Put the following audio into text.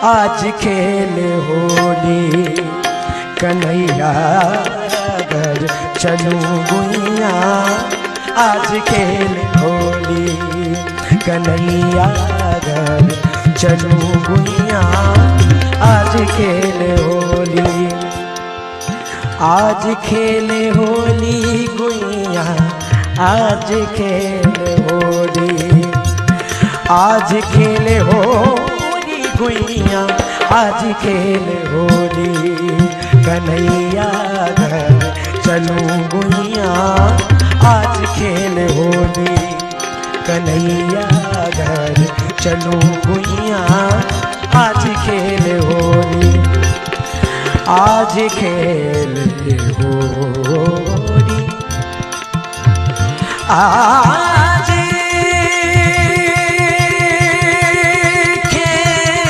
आज खेल होली कन्हैया घर चलूं गुइया। आज खेल होली कन्हैया घर चलूं गुइया। आज खेल होली, आज खेल होली गुइया। आज खेल होली, आज खेल होली गुइया। आज खेल होली कन्हैया घर चलूं गुइया। आज खेल होली कन्हैया घर चलूं गुइया। आज खेल होली, आज खेल होली।